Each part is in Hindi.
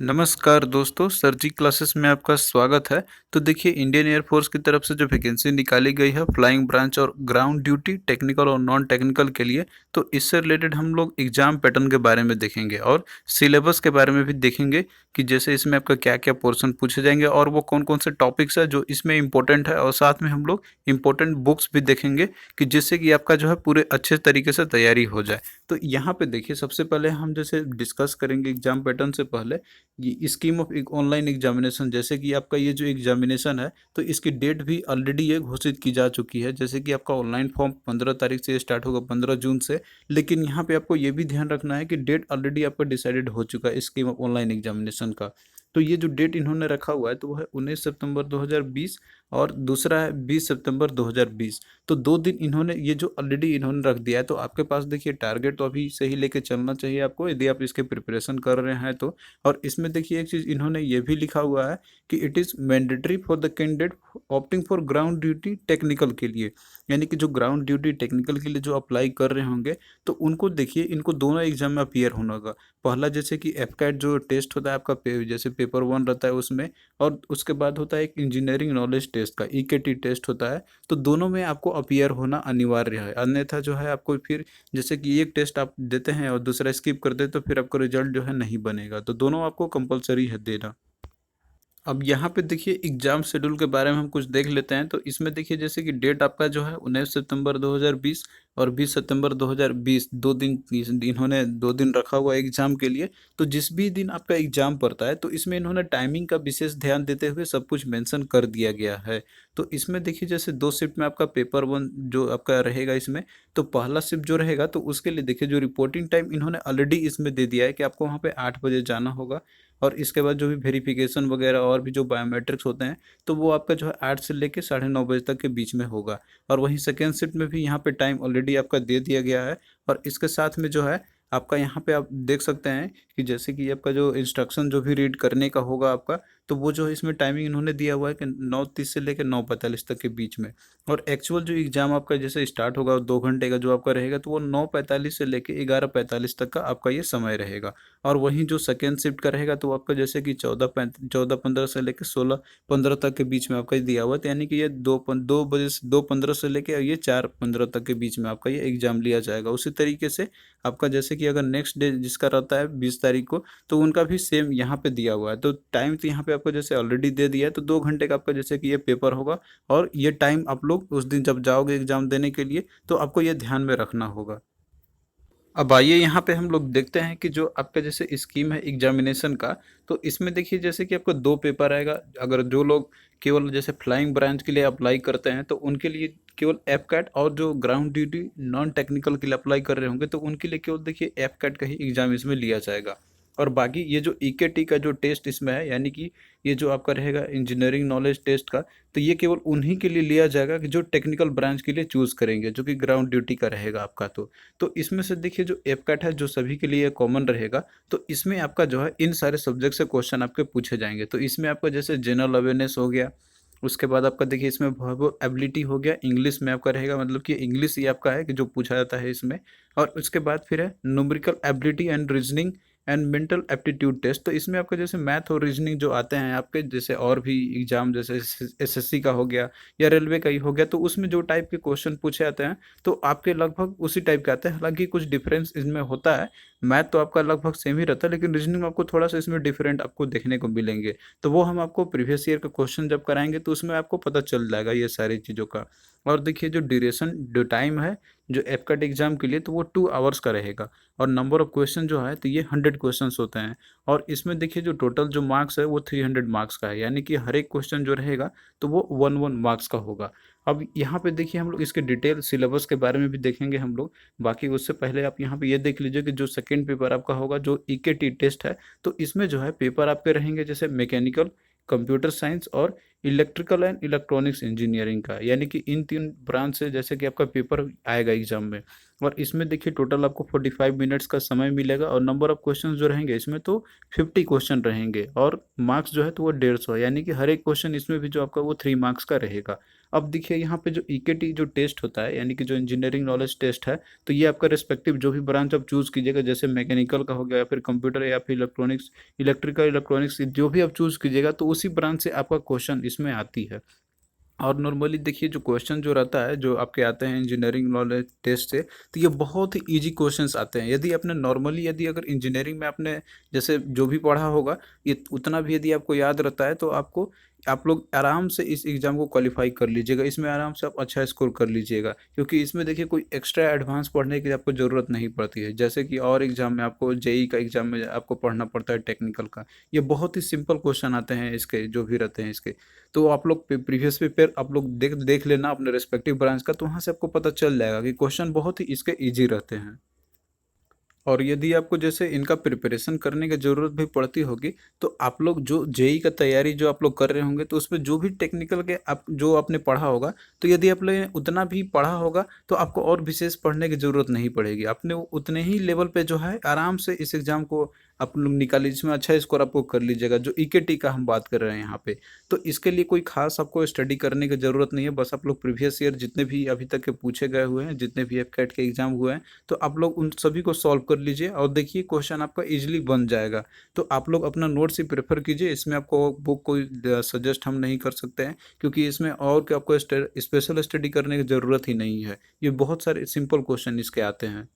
नमस्कार दोस्तों, सर जी क्लासेस में आपका स्वागत है। तो देखिए इंडियन एयरफोर्स की तरफ से जो वैकेंसी निकाली गई है फ्लाइंग ब्रांच और ग्राउंड ड्यूटी टेक्निकल और नॉन टेक्निकल के लिए, तो इससे रिलेटेड हम लोग एग्जाम पैटर्न के बारे में देखेंगे और सिलेबस के बारे में भी देखेंगे कि जैसे इसमें आपका क्या-क्या पोर्शन पूछे जाएंगे और वो कौन-कौन से टॉपिक्स है जो इसमें इम्पोर्टेंट है, और साथ में हम लोग इम्पोर्टेंट बुक्स भी देखेंगे कि जिससे कि आपका जो है पूरे अच्छे तरीके से तैयारी हो जाए। तो यहाँ पे देखिए सबसे पहले हम जैसे डिस्कस करेंगे एग्जाम पैटर्न से पहले ये स्कीम ऑफ एक ऑनलाइन एग्जामिनेशन, जैसे कि आपका ये जो एग्जामिनेशन है तो इसकी डेट भी ऑलरेडी ये घोषित की जा चुकी है। जैसे कि आपका ऑनलाइन फॉर्म 15 तारीख से स्टार्ट होगा, 15 जून से। लेकिन यहाँ पे आपको ये भी ध्यान रखना है कि डेट ऑलरेडी आपका डिसाइडेड हो चुका है स्कीम ऑफ ऑनलाइन एग्जामिनेशन का। तो ये जो डेट इन्होंने रखा हुआ है तो वो है 19 सितंबर 2020 और दूसरा है 20 सितंबर 2020। तो 2 दिन इन्होंने ये जो ऑलरेडी इन्होंने रख दिया है। तो आपके पास देखिए टारगेट तो अभी से ही लेके चलना चाहिए आपको, यदि आप इसके प्रिपरेशन कर रहे हैं तो। और इसमें देखिए एक चीज़ इन्होंने ये भी लिखा हुआ है कि it is mandatory for the candidate opting for ground duty technical के लिए, यानी कि जो ग्राउंड ड्यूटी टेक्निकल के लिए जो अप्लाई कर रहे होंगे तो उनको देखिए इनको दोनों एग्जाम में अपीयर होना होगा। पहला जैसे कि एफकैट जो टेस्ट होता है आपका जैसे पेपर 1 रहता है उसमें, और उसके बाद होता है एक इंजीनियरिंग नॉलेज टेस्ट का ईकेटी टेस्ट होता है। तो दोनों में आपको अपीयर होना अनिवार्य है, अन्यथा जो है आपको फिर जैसे कि एक टेस्ट आप देते हैं और दूसरा स्किप कर देते तो फिर आपका रिजल्ट जो है नहीं बनेगा। तो दोनों आपको कंपलसरी है देना। अब यहाँ पे देखिए एग्जाम शेड्यूल के बारे में हम कुछ देख लेते हैं। तो इसमें देखिए जैसे कि डेट आपका जो है 19 सितंबर 2020 और 20 सितंबर 2020, 2 दिन इन्होंने 2 दिन रखा हुआ है एग्जाम के लिए। तो जिस भी दिन आपका एग्जाम पड़ता है तो इसमें इन्होंने टाइमिंग का विशेष ध्यान देते हुए सब कुछ मेंशन कर दिया गया है। तो इसमें देखिए जैसे 2 शिफ्ट में आपका पेपर 1 जो आपका रहेगा इसमें, तो पहला शिफ्ट जो रहेगा तो उसके लिए देखिए जो रिपोर्टिंग टाइम इन्होंने ऑलरेडी इसमें दे दिया है कि आपको वहाँ पे 8 बजे जाना होगा। और इसके बाद जो भी वेरिफिकेशन वगैरह और भी जो बायोमेट्रिक्स होते हैं तो वो आपका जो है 8 से लेके 9:30 बजे तक के बीच में होगा। और वहीं सेकेंड शिफ्ट में भी यहाँ पे टाइम ऑलरेडी आपका दे दिया गया है। और इसके साथ में जो है आपका यहाँ पे आप देख सकते हैं कि जैसे कि आपका जो इंस्ट्रक्शन जो भी रीड करने का होगा आपका, तो वो जो है इसमें टाइमिंग इन्होंने दिया हुआ है कि 9:30 से लेकर 9:45 तक के बीच में। और एक्चुअल जो एग्ज़ाम आपका जैसे स्टार्ट होगा 2 घंटे का जो आपका रहेगा तो वो 9:45 से लेकर 11:45 तक का आपका ये समय रहेगा। और वहीं जो सेकेंड शिफ्ट का रहेगा तो आपका जैसे कि 14:15 से लेकर 16:15 तक के बीच में आपका ये दिया हुआ है। तो यानी कि ये 2 बजे से 2:15 से लेकर ये 4:15 तक के बीच में आपका ये एग्ज़ाम लिया जाएगा। उसी तरीके से आपका जैसे कि अगर नेक्स्ट डे जिसका रहता है 20 तारीख को, तो उनका भी सेम यहाँ पे दिया हुआ है। तो टाइम तो यहाँ पे आपको जैसे ऑलरेडी दे दिया है, तो 2 घंटे का आपका जैसे कि ये पेपर होगा। और ये टाइम आप लोग उस दिन जब जाओगे एग्ज़ाम देने के लिए तो आपको ये ध्यान में रखना होगा। अब आइए यहाँ पे हम लोग देखते हैं कि जो आपका जैसे स्कीम है एग्जामिनेशन का, तो इसमें देखिए जैसे कि आपको 2 पेपर आएगा। अगर जो लोग केवल जैसे फ्लाइंग ब्रांच के लिए अप्लाई करते हैं तो उनके लिए केवल एफ कैट, और जो ग्राउंड ड्यूटी नॉन टेक्निकल के लिए अप्लाई कर रहे होंगे तो उनके लिए केवल देखिए एफ कैट का ही एग्ज़ाम इसमें लिया जाएगा। और बाकी ये जो ईकेटी का जो टेस्ट इसमें है, यानी कि ये जो आपका रहेगा इंजीनियरिंग नॉलेज टेस्ट का, तो ये केवल उन्हीं के लिए लिया जाएगा कि जो टेक्निकल ब्रांच के लिए चूज़ करेंगे, जो कि ग्राउंड ड्यूटी का रहेगा आपका। तो इसमें से देखिए जो एफकैट है जो सभी के लिए कॉमन रहेगा। तो इसमें आपका जो है इन सारे सब्जेक्ट से क्वेश्चन आपके पूछे जाएंगे। तो इसमें आपका जैसे जनरल अवेयरनेस हो गया, उसके बाद आपका देखिए इसमें वर्बोएबिलिटी हो गया, इंग्लिश में आपका रहेगा, मतलब कि इंग्लिश ही आपका है कि जो पूछा जाता है इसमें। और उसके बाद फिर है numerical ability and reasoning and mental aptitude test. तो इसमें आपका जैसे मैथ और रीजनिंग जो आते हैं आपके, जैसे और भी एग्जाम जैसे एसएससी का हो गया या रेलवे का ही हो गया, तो उसमें जो टाइप के क्वेश्चन पूछे जाते हैं तो आपके लगभग उसी टाइप के आते हैं। हालांकि कुछ डिफरेंस इसमें होता है। मैथ तो आपका लगभग सेम ही रहता है, लेकिन रीजनिंग में आपको थोड़ा सा इसमें डिफरेंट आपको देखने को मिलेंगे। तो वो हम आपको प्रीवियस ईयर का क्वेश्चन जब कराएंगे तो उसमें आपको पता चल जाएगा ये सारी चीज़ों का। और देखिए जो ड्यूरेशन जो टाइम है जो एफकैट एग्जाम के लिए, तो वो 2 आवर्स का रहेगा। और नंबर ऑफ क्वेश्चन जो है तो ये 100 क्वेश्चंस होते हैं। और इसमें देखिए जो टोटल जो मार्क्स है वो 300 मार्क्स का है, यानी कि हर एक क्वेश्चन जो रहेगा तो वो 1 मार्क्स का होगा। अब यहाँ पे देखिए हम लोग इसके डिटेल सिलेबस के बारे में भी देखेंगे हम लोग। बाकी उससे पहले आप यहाँ पे ये देख लीजिए कि जो सेकंड पेपर आपका होगा जो ईकेटी टेस्ट है, तो इसमें जो है पेपर आपके रहेंगे जैसे मैकेनिकल, कंप्यूटर साइंस और इलेक्ट्रिकल एंड इलेक्ट्रॉनिक्स इंजीनियरिंग का, यानी कि इन 3 ब्रांच से जैसे कि आपका पेपर आएगा एग्जाम में। और इसमें देखिए टोटल आपको 45 मिनट्स का समय मिलेगा और नंबर ऑफ क्वेश्चन जो रहेंगे इसमें तो 50 क्वेश्चन रहेंगे और मार्क्स जो है तो वो 150, यानी कि हर एक क्वेश्चन इसमें भी जो आपका वो 3 मार्क्स का रहेगा। अब देखिए यहाँ पे जो ईकेटी जो टेस्ट होता है, यानी कि जो इंजीनियरिंग नॉलेज टेस्ट है, तो ये आपका रिस्पेक्टिव जो भी ब्रांच आप चूज कीजिएगा, जैसे मैकेनिकल का हो गया या फिर कंप्यूटर या फिर इलेक्ट्रॉनिक्स, इलेक्ट्रिकल इलेक्ट्रॉनिक्स, जो भी आप चूज कीजिएगा तो उसी ब्रांच से आपका क्वेश्चन इसमें आती है। और नॉर्मली देखिए जो क्वेश्चन जो रहता है जो आपके आते हैं इंजीनियरिंग नॉलेज टेस्ट से, तो ये बहुत ही इजी क्वेश्चंस आते हैं। यदि आपने नॉर्मली यदि अगर इंजीनियरिंग में आपने जैसे जो भी पढ़ा होगा ये उतना भी यदि आपको याद रहता है तो आपको आप लोग आराम से इस एग्ज़ाम को क्वालिफाई कर लीजिएगा, इसमें आराम से आप अच्छा स्कोर कर लीजिएगा, क्योंकि इसमें देखिए कोई एक्स्ट्रा एडवांस पढ़ने की आपको ज़रूरत नहीं पड़ती है। जैसे कि और एग्ज़ाम में आपको जेई का एग्ज़ाम में आपको पढ़ना पड़ता है टेक्निकल का, ये बहुत ही सिंपल क्वेश्चन आते हैं इसके जो भी रहते हैं इसके। तो आप लोग प्रीवियस पेपर आप लोग देख देख लेना अपने रिस्पेक्टिव ब्रांच का, तो वहाँ से आपको पता चल जाएगा कि क्वेश्चन बहुत ही इसके ईजी रहते हैं। और यदि आपको जैसे इनका प्रिपरेशन करने की ज़रूरत भी पड़ती होगी, तो आप लोग जो जेईई का तैयारी जो आप लोग कर रहे होंगे, तो उसमें जो भी टेक्निकल के आप जो आपने पढ़ा होगा, तो यदि आपने उतना भी पढ़ा होगा, तो आपको और विशेष पढ़ने की ज़रूरत नहीं पड़ेगी। आपने उतने ही लेवल पे जो है आराम से इस एग्ज़ाम को आप लोग निकालिए, जिसमें अच्छा स्कोर आपको कर लीजिएगा, जो ईकेटी का हम बात कर रहे हैं यहाँ पे। तो इसके लिए कोई खास आपको स्टडी करने की ज़रूरत नहीं है, बस आप लोग प्रीवियस ईयर जितने भी अभी तक के पूछे गए हुए हैं, जितने भी कैट के एग्ज़ाम हुए हैं, तो आप लोग उन सभी को सॉल्व कर लीजिए और देखिए क्वेश्चन आपका इजीली बन जाएगा। तो आप लोग अपना नोट्स ही प्रेफर कीजिए, इसमें आपको बुक कोई सजेस्ट हम नहीं कर सकते हैं, क्योंकि इसमें और क्या आपको स्पेशल स्टडी करने की ज़रूरत ही नहीं है। ये बहुत सारे सिंपल क्वेश्चन इसके आते हैं।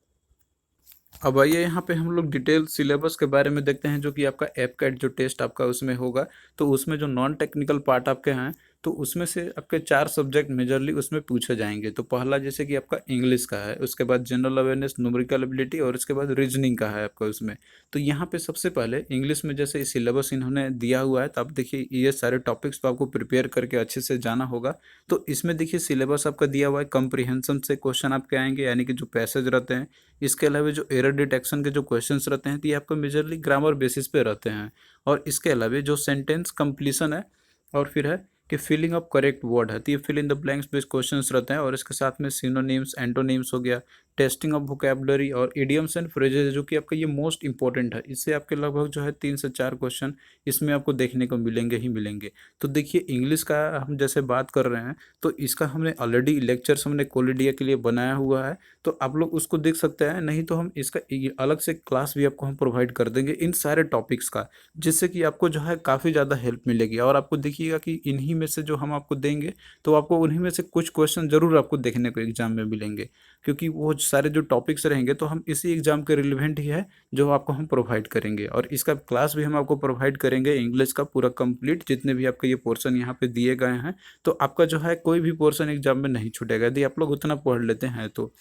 अब आइए यहाँ पे हम लोग डिटेल सिलेबस के बारे में देखते हैं, जो कि आपका एपकैट जो टेस्ट आपका उसमें होगा। तो उसमें जो नॉन टेक्निकल पार्ट आपके हैं, तो उसमें से आपके 4 सब्जेक्ट मेजरली उसमें पूछे जाएंगे। तो पहला जैसे कि आपका इंग्लिश का है, उसके बाद जनरल अवेयरनेस, न्यूमेरिकल एबिलिटी और उसके बाद रीजनिंग का है आपका उसमें। तो यहाँ पे सबसे पहले इंग्लिश में जैसे सिलेबस इन्होंने दिया हुआ है, तो आप देखिए ये सारे टॉपिक्स तो आपको प्रिपेयर करके अच्छे से जाना होगा। तो इसमें देखिए सिलेबस आपका दिया हुआ है, कंप्रीहेंशन से क्वेश्चन आपके आएंगे, यानी कि जो पैसेज रहते हैं। इसके अलावा जो एरर डिटेक्शन के जो क्वेश्चंस रहते हैं, तो ये आपको मेजरली ग्रामर बेसिस पे रहते हैं। और इसके अलावा जो सेंटेंस कंप्लीशन है और फिर है कि फिलिंग अप करेक्ट वर्ड है, तो ये fill in the blanks based questions रहते हैं। और इसके साथ में सिनोनिम्स, एंटोनिम्स हो गया, टेस्टिंग ऑफ वोकैबुलरी और इडियम्स एंड फ्रेजेस, जो कि आपका ये मोस्ट इंपॉर्टेंट है। इससे आपके लगभग जो है 3 से 4 क्वेश्चन इसमें आपको देखने को मिलेंगे ही मिलेंगे। तो देखिए इंग्लिश का हम जैसे बात कर रहे हैं, तो इसका हमने ऑलरेडी लेक्चर्स हमने कोलिडिया के लिए बनाया हुआ है, तो आप लोग उसको देख सकते हैं। नहीं तो हम इसका अलग से क्लास भी आपको हम प्रोवाइड कर देंगे इन सारे टॉपिक्स का, जिससे कि आपको जो है काफ़ी ज़्यादा हेल्प मिलेगी। और आपको देखिएगा कि इन्हीं में से जो हम आपको देंगे, तो आपको उन्हीं में से कुछ क्वेश्चन ज़रूर आपको देखने को एग्जाम में मिलेंगे, क्योंकि वो सारे जो टॉपिक्स रहेंगे तो हम इसी एग्जाम के रिलेवेंट ही है जो आपको हम प्रोवाइड करेंगे। और इसका क्लास भी हम आपको प्रोवाइड करेंगे इंग्लिश का पूरा कंप्लीट, जितने भी आपके ये पोर्शन यहाँ पे दिए गए हैं। तो आपका जो है कोई भी पोर्शन एग्जाम में नहीं छूटेगा यदि आप लोग उतना पढ़ लेते हैं तो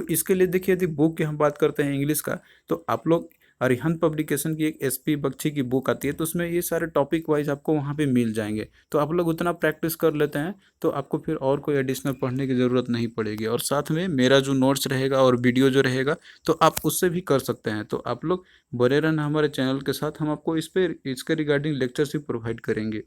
इसके लिए देखिए यदि बुक की हम बात करते हैं इंग्लिश का, तो आप लोग अरिहंत पब्लिकेशन की एक एसपी बख्शी की बुक आती है, तो उसमें ये सारे टॉपिक वाइज आपको वहाँ पे मिल जाएंगे। तो आप लोग उतना प्रैक्टिस कर लेते हैं, तो आपको फिर और कोई एडिशनल पढ़ने की ज़रूरत नहीं पड़ेगी। और साथ में मेरा जो नोट्स रहेगा और वीडियो जो रहेगा, तो आप उससे भी कर सकते हैं। तो आप लोग बने रहना हमारे चैनल के साथ, हम आपको इस पे इसके रिगार्डिंग लेक्चर्स भी प्रोवाइड करेंगे।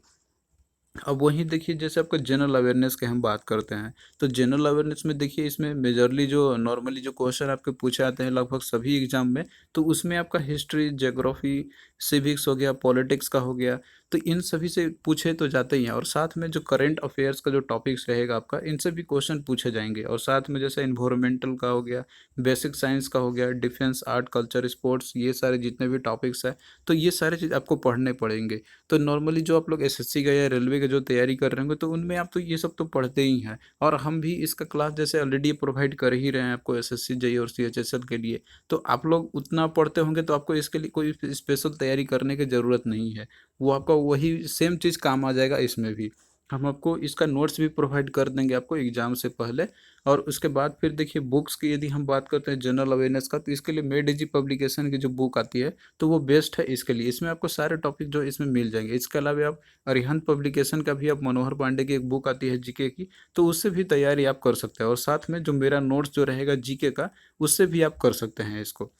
अब वहीं देखिए जैसे आपका जनरल अवेयरनेस की हम बात करते हैं, तो जनरल अवेयरनेस में देखिए इसमें मेजरली जो नॉर्मली जो क्वेश्चन आपके पूछे आते हैं लगभग सभी एग्जाम में, तो उसमें आपका हिस्ट्री, ज्योग्राफी, सिविक्स हो गया, पॉलिटिक्स का हो गया, तो इन सभी से पूछे तो जाते ही हैं। और साथ में जो करंट अफेयर्स का जो टॉपिक्स रहेगा आपका, इनसे भी क्वेश्चन पूछे जाएंगे। और साथ में जैसे इन्वायरमेंटल का हो गया, बेसिक साइंस का हो गया, डिफेंस, आर्ट, कल्चर, स्पोर्ट्स, ये सारे जितने भी टॉपिक्स हैं, तो ये सारे चीज़ आपको पढ़ने पड़ेंगे। तो नॉर्मली जो आप लोग एसएससी का या रेलवे का जो तैयारी कर रहे होंगे, तो उनमें आप तो ये सब तो पढ़ते ही हैं। और हम भी इसका क्लास जैसे ऑलरेडी प्रोवाइड कर ही रहे हैं आपको एसएससी, जेईई और सीएचएसएल के लिए। तो आप लोग उतना पढ़ते होंगे, तो आपको इसके लिए कोई स्पेशल तैयारी करने की ज़रूरत नहीं है। वो आपका वही सेम चीज़ काम आ जाएगा इसमें भी। हम आपको इसका नोट्स भी प्रोवाइड कर देंगे आपको एग्ज़ाम से पहले। और उसके बाद फिर देखिए बुक्स की यदि हम बात करते हैं जनरल अवेयरनेस का, तो इसके लिए मेड पब्लिकेशन की जो बुक आती है, तो वो बेस्ट है इसके लिए। इसमें आपको सारे टॉपिक जो इसमें मिल जाएंगे। इसके अलावा आप अरिहंत पब्लिकेशन का भी, आप मनोहर पांडे की एक बुक आती है जीके की, तो उससे भी तैयारी आप कर सकते हैं। और साथ में जो मेरा नोट्स जो रहेगा जीके का, उससे भी आप कर सकते हैं इसको।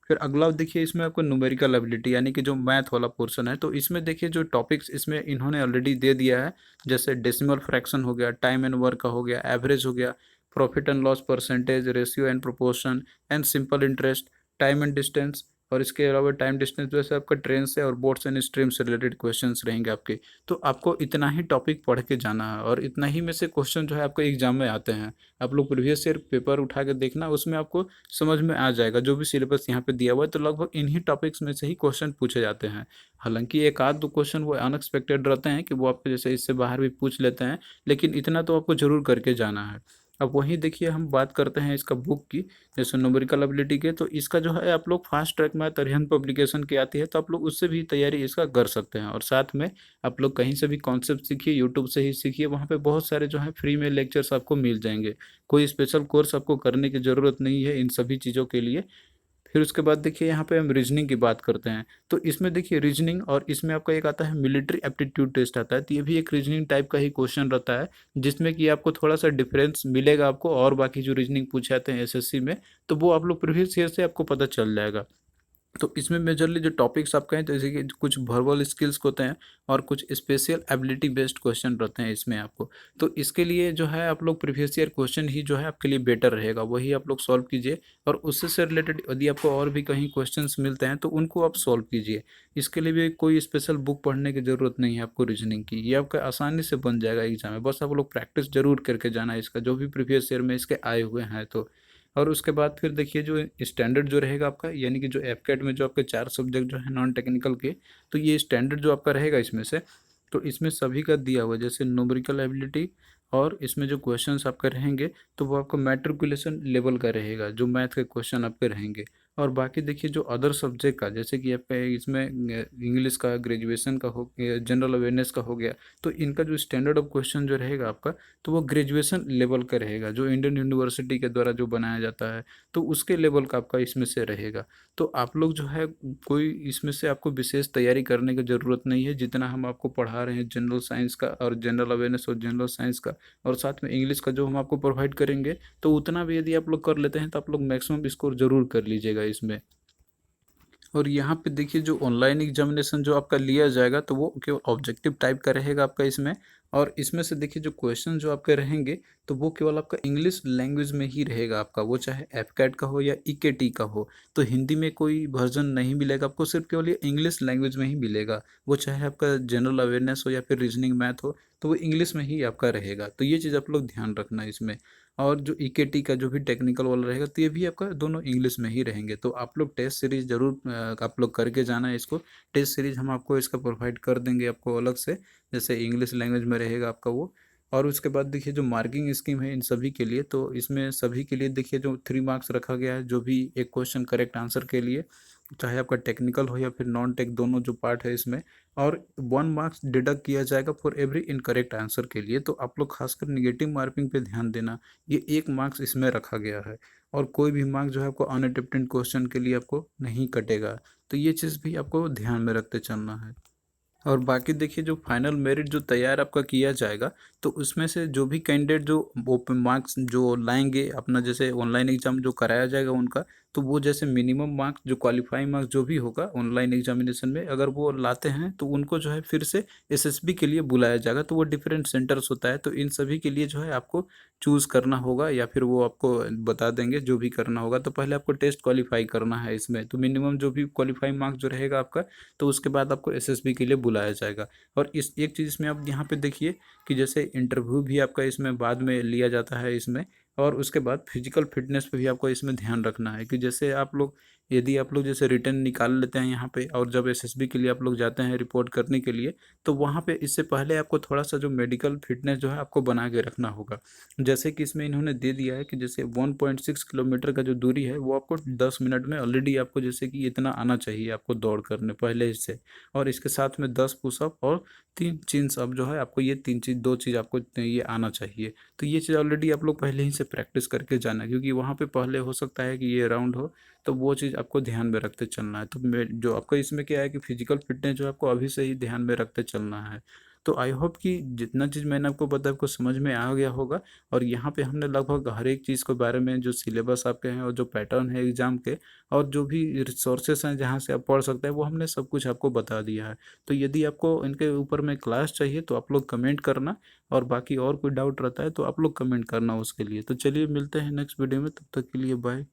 फिर अगला देखिए इसमें आपको न्यूमेरिकल एबिलिटी यानी कि जो मैथ वाला पोर्शन है, तो इसमें देखिए जो टॉपिक्स इसमें इन्होंने ऑलरेडी दे दिया है, जैसे डेसिमल फ्रैक्शन हो गया, टाइम एंड वर्क का हो गया, एवरेज हो गया, profit and loss percentage, ratio and proportion and simple interest, time and distance. और इसके अलावा टाइम डिस्टेंस जैसे आपका ट्रेन से और बोट्स एंड स्ट्रीम से रिलेटेड क्वेश्चंस रहेंगे आपके। तो आपको इतना ही टॉपिक पढ़ के जाना है और इतना ही में से क्वेश्चन जो है आपको एग्जाम में आते हैं। आप लोग प्रीवियस ईयर पेपर उठा के देखना, उसमें आपको समझ में आ जाएगा। जो भी सिलेबस यहाँ पे दिया हुआ है तो लगभग इन्हीं टॉपिक्स में से ही क्वेश्चन पूछे जाते हैं। हालांकि एक आध दो क्वेश्चन वो अनएक्सपेक्टेड रहते हैं कि वो आपको जैसे इससे बाहर भी पूछ लेते हैं, लेकिन इतना तो आपको जरूर करके जाना है। अब वहीं देखिए हम बात करते हैं इसका बुक की, जैसे न्यूमेरिकल एबिलिटी के, तो इसका जो है आप लोग fast track math Arihant publication की आती है, तो आप लोग उससे भी तैयारी इसका कर सकते हैं। और साथ में आप लोग कहीं से भी कॉन्सेप्ट सीखिए, यूट्यूब से ही सीखिए, वहाँ पे बहुत सारे जो है फ्री में लेक्चर्स आपको मिल जाएंगे। कोई स्पेशल कोर्स आपको करने की ज़रूरत नहीं है इन सभी चीज़ों के लिए। फिर उसके बाद देखिए यहाँ पे हम रीजनिंग की बात करते हैं, तो इसमें देखिए रीजनिंग और इसमें आपका एक आता है मिलिट्री एप्टीट्यूड टेस्ट आता है, तो ये भी एक रीजनिंग टाइप का ही क्वेश्चन रहता है, जिसमें कि आपको थोड़ा सा डिफरेंस मिलेगा आपको और बाकी जो रीजनिंग पूछे जाते हैं एसएससी में, तो वो आप लोग प्रीवियस ईयर से आपको पता चल जाएगा। तो इसमें मेजरली जो टॉपिक्स आपके हैं, जैसे कि कुछ वर्बल स्किल्स होते हैं और कुछ स्पेशल एबिलिटी बेस्ड क्वेश्चन रहते हैं इसमें आपको। तो इसके लिए जो है आप लोग प्रीवियस ईयर क्वेश्चन ही जो है आपके लिए बेटर रहेगा, वही आप लोग सॉल्व कीजिए। और उससे से रिलेटेड यदि आपको और भी कहीं क्वेश्चंस मिलते हैं तो उनको आप सॉल्व कीजिए। इसके लिए भी कोई स्पेशल बुक पढ़ने की ज़रूरत नहीं है आपको रीजनिंग की, ये आपका आसानी से बन जाएगा एग्जाम में। बस आप लोग प्रैक्टिस जरूर करके जाना है इसका, जो भी प्रीवियस ईयर में इसके आए हुए हैं तो। और उसके बाद फिर देखिए जो स्टैंडर्ड जो रहेगा आपका, यानी कि जो एफकेट में जो आपके 4 सब्जेक्ट जो है नॉन टेक्निकल के, तो ये स्टैंडर्ड जो आपका रहेगा इसमें से, तो इसमें सभी का दिया हुआ है, जैसे न्यूमेरिकल एबिलिटी। और इसमें जो क्वेश्चंस आपके रहेंगे तो वो आपका मैट्रिकुलेशन लेवल का रहेगा, जो मैथ के क्वेश्चन आपके रहेंगे। और बाकी देखिए जो अदर सब्जेक्ट का, जैसे कि आपका इसमें इंग्लिश का, ग्रेजुएशन का हो गया, जनरल अवेयरनेस का हो गया, तो इनका जो स्टैंडर्ड ऑफ क्वेश्चन जो रहेगा आपका, तो वो ग्रेजुएशन लेवल का रहेगा, जो इंडियन यूनिवर्सिटी के द्वारा जो बनाया जाता है, तो उसके लेवल का आपका इसमें से रहेगा। तो आप लोग जो है कोई इसमें से आपको विशेष तैयारी करने की ज़रूरत नहीं है, जितना हम आपको पढ़ा रहे हैं जनरल साइंस का और जनरल अवेयरनेस और जनरल साइंस का, और साथ में इंग्लिश का जो हम आपको प्रोवाइड करेंगे, तो उतना भी यदि आप लोग कर लेते हैं तो आप लोग मैक्सिमम स्कोर जरूर कर लीजिएगा इसमें। और यहाँ पे देखिए जो ऑनलाइन एग्जामिनेशन जो आपका लिया जाएगा, तो वो केवल ऑब्जेक्टिव टाइप का रहेगा आपका इसमें। और इसमें से देखिए जो क्वेश्चन जो आपके रहेंगे, तो वो केवल आपका इंग्लिश लैंग्वेज में ही रहेगा आपका, वो चाहे एफकैट का हो या ईकेटी का हो। तो हिंदी में कोई वर्जन नहीं मिलेगा आपको, सिर्फ केवल ये इंग्लिश लैंग्वेज में ही मिलेगा। वो चाहे आपका जनरल अवेयरनेस हो या फिर रीजनिंग मैथ हो, तो वो इंग्लिश में ही आपका रहेगा। तो ये चीज़ आप लोग ध्यान रखना इसमें। और जो ईकेटी का जो भी टेक्निकल वाला रहेगा, तो ये भी आपका दोनों इंग्लिश में ही रहेंगे। तो आप लोग टेस्ट सीरीज जरूर आप लोग करके जाना है इसको। टेस्ट सीरीज हम आपको इसका प्रोवाइड कर देंगे आपको अलग से, जैसे इंग्लिश लैंग्वेज में रहेगा आपका वो। और उसके बाद देखिए जो मार्किंग स्कीम है इन सभी के लिए, तो इसमें सभी के लिए देखिए जो 3 मार्क्स रखा गया है, जो भी एक क्वेश्चन करेक्ट आंसर के लिए, चाहे आपका टेक्निकल हो या फिर नॉन टेक, दोनों जो पार्ट है इसमें। और 1 मार्क्स डिडक्ट किया जाएगा फॉर एवरी इनकरेक्ट आंसर के लिए। तो आप लोग खासकर निगेटिव मार्किंग पे ध्यान देना, ये 1 मार्क्स इसमें रखा गया है। और कोई भी मार्क्स जो है आपको अनअटेम्प्टेड क्वेश्चन के लिए आपको नहीं कटेगा। तो ये चीज़ भी आपको ध्यान में रखते चलना है। और बाकी देखिए जो फाइनल मेरिट जो तैयार आपका किया जाएगा, तो उसमें से जो भी कैंडिडेट जो ओपन मार्क्स जो लाएंगे अपना, जैसे ऑनलाइन एग्जाम जो कराया जाएगा उनका, तो वो जैसे मिनिमम मार्क्स जो क्वालिफाइंग मार्क्स जो भी होगा ऑनलाइन एग्जामिनेशन में, अगर वो लाते हैं तो उनको जो है फिर से एसएसबी के लिए बुलाया जाएगा। तो वो डिफरेंट सेंटर्स होता है, तो इन सभी के लिए जो है आपको चूज़ करना होगा, या फिर वो आपको बता देंगे जो भी करना होगा। तो पहले आपको टेस्ट क्वालिफाई करना है इसमें, तो मिनिमम जो भी क्वालिफाइंग मार्क्स जो रहेगा आपका, तो उसके बाद आपको एसएसबी के लिए बुलाया जाएगा। और इस एक चीज़ इसमें आप यहाँ पे देखिए कि जैसे इंटरव्यू भी आपका इसमें बाद में लिया जाता है इसमें। और उसके बाद फिजिकल फिटनेस पे भी आपको इसमें ध्यान रखना है कि जैसे आप लोग, यदि आप लोग जैसे रिटर्न निकाल लेते हैं यहाँ पे, और जब एसएसबी के लिए आप लोग जाते हैं रिपोर्ट करने के लिए, तो वहाँ पे इससे पहले आपको थोड़ा सा जो मेडिकल फिटनेस जो है आपको बना के रखना होगा। जैसे कि इसमें इन्होंने दे दिया है कि जैसे 1.6 किलोमीटर का जो दूरी है वो आपको 10 मिनट में ऑलरेडी आपको जैसे कि इतना आना चाहिए आपको दौड़ करने पहले से। और इसके साथ में 10 पुशअप और 3 चिन्स अप जो है आपको, ये 3 चीज़ 2 चीज़ आपको ये आना चाहिए। तो ये चीज़ ऑलरेडी आप लोग पहले ही से प्रैक्टिस करके जाना, क्योंकि वहाँ पे पहले हो सकता है कि ये राउंड हो, तो वो चीज़ आपको ध्यान में रखते चलना है। तो जो आपका इसमें क्या है कि फिजिकल फिटनेस जो है आपको अभी से ही ध्यान में रखते चलना है। तो आई होप कि जितना चीज़ मैंने आपको बताया आपको समझ में आ गया होगा। और यहाँ पे हमने लगभग हर एक चीज़ के बारे में, जो सिलेबस आपके हैं और जो पैटर्न है एग्जाम के और जो भी रिसोर्सेस हैं जहाँ से आप पढ़ सकते हैं, वो हमने सब कुछ आपको बता दिया है। तो यदि आपको इनके ऊपर में क्लास चाहिए तो आप लोग कमेंट करना, और बाकी और कोई डाउट रहता है तो आप लोग कमेंट करना उसके लिए। तो चलिए मिलते हैं नेक्स्ट वीडियो में, तब तक के लिए बाय।